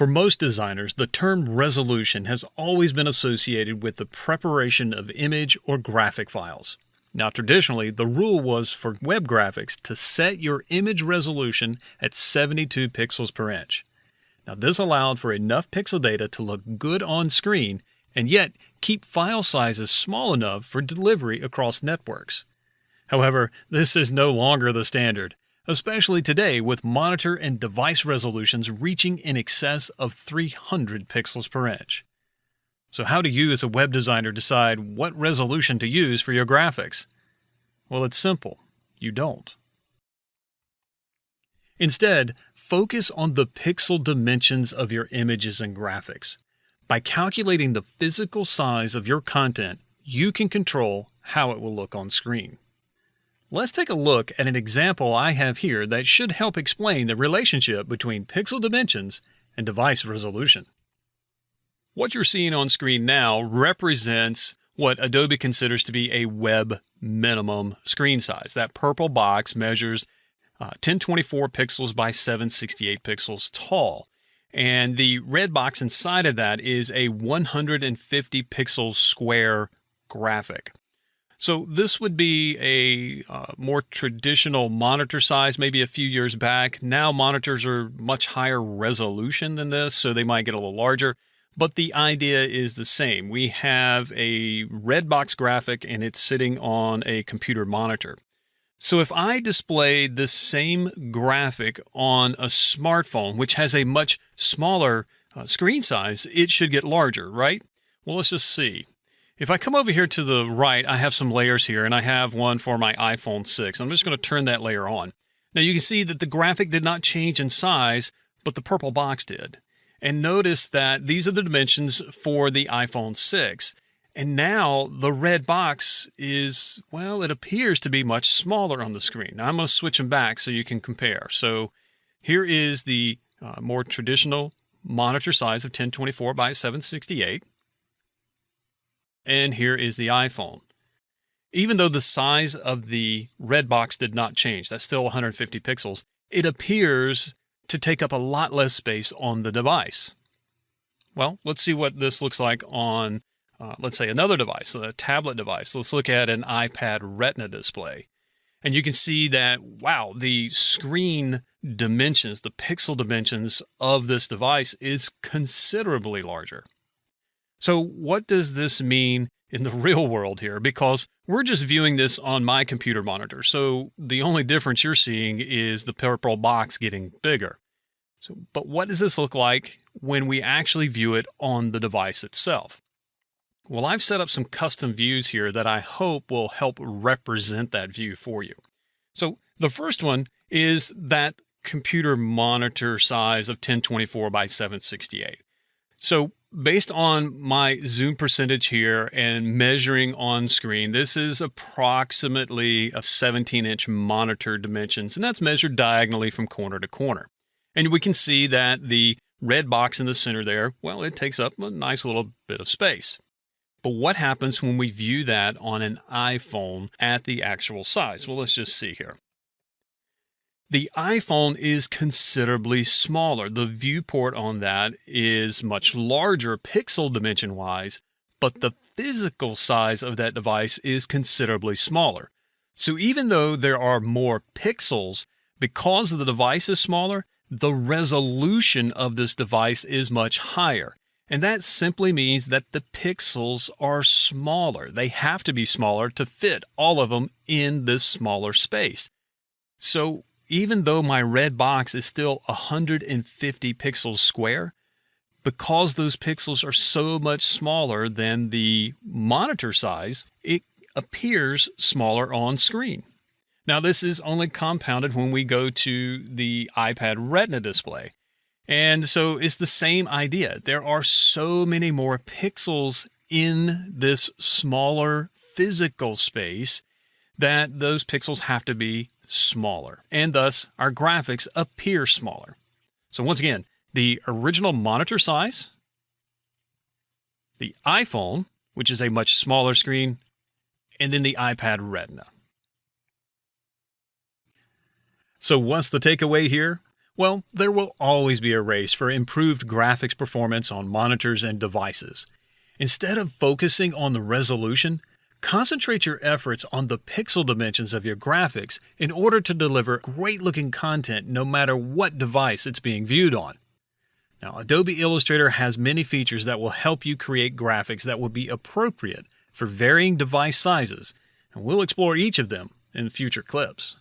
For most designers, the term resolution has always been associated with the preparation of image or graphic files. Now, traditionally, the rule was for web graphics to set your image resolution at 72 pixels per inch. Now, this allowed for enough pixel data to look good on screen and yet keep file sizes small enough for delivery across networks. However, this is no longer the standard, especially today with monitor and device resolutions reaching in excess of 300 pixels per inch. So how do you as a web designer decide what resolution to use for your graphics? Well, it's simple. You don't. Instead, focus on the pixel dimensions of your images and graphics. By calculating the physical size of your content, you can control how it will look on screen. Let's take a look at an example I have here that should help explain the relationship between pixel dimensions and device resolution. What you're seeing on screen now represents what Adobe considers to be a web minimum screen size. That purple box measures 1024 pixels by 768 pixels tall. And the red box inside of that is a 150 pixel square graphic. So this would be a more traditional monitor size, maybe a few years back. Now monitors are much higher resolution than this, so they might get a little larger. But the idea is the same. We have a red box graphic and it's sitting on a computer monitor. So if I display the same graphic on a smartphone, which has a much smaller screen size, it should get larger, right? Well, let's just see. If I come over here to the right, I have some layers here, and I have one for my iPhone 6. I'm just going to turn that layer on. Now you can see that the graphic did not change in size, but the purple box did. And notice that these are the dimensions for the iPhone 6. And now the red box is, well, it appears to be much smaller on the screen. Now I'm going to switch them back so you can compare. So here is the more traditional monitor size of 1024 by 768. And here is the iPhone. Even though the size of the red box did not change, that's still 150 pixels, it appears to take up a lot less space on the device. Well, let's see what this looks like on, let's say, another device, a tablet device. Let's look at an iPad Retina display. And you can see that, wow, the screen dimensions, the pixel dimensions of this device is considerably larger. So what does this mean in the real world here? Because we're just viewing this on my computer monitor. So the only difference you're seeing is the purple box getting bigger. But what does this look like when we actually view it on the device itself? Well, I've set up some custom views here that I hope will help represent that view for you. So the first one is that computer monitor size of 1024 by 768. So based on my zoom percentage here and measuring on screen, this is approximately a 17-inch monitor dimensions, and that's measured diagonally from corner to corner. And we can see that the red box in the center there, well, it takes up a nice little bit of space. But what happens when we view that on an iPhone at the actual size? Well, let's just see here. The iPhone is considerably smaller. The viewport on that is much larger pixel dimension-wise, but the physical size of that device is considerably smaller. So even though there are more pixels, because the device is smaller, the resolution of this device is much higher. And that simply means that the pixels are smaller. They have to be smaller to fit all of them in this smaller space. So even though my red box is still 150 pixels square, because those pixels are so much smaller than the monitor size, it appears smaller on screen. Now, this is only compounded when we go to the iPad Retina display. And so it's the same idea. There are so many more pixels in this smaller physical space that those pixels have to be smaller. And thus, our graphics appear smaller. So once again, the original monitor size, the iPhone, which is a much smaller screen, and then the iPad Retina. So what's the takeaway here? Well, there will always be a race for improved graphics performance on monitors and devices. Instead of focusing on the resolution, concentrate your efforts on the pixel dimensions of your graphics in order to deliver great-looking content no matter what device it's being viewed on. Now, Adobe Illustrator has many features that will help you create graphics that will be appropriate for varying device sizes, and we'll explore each of them in future clips.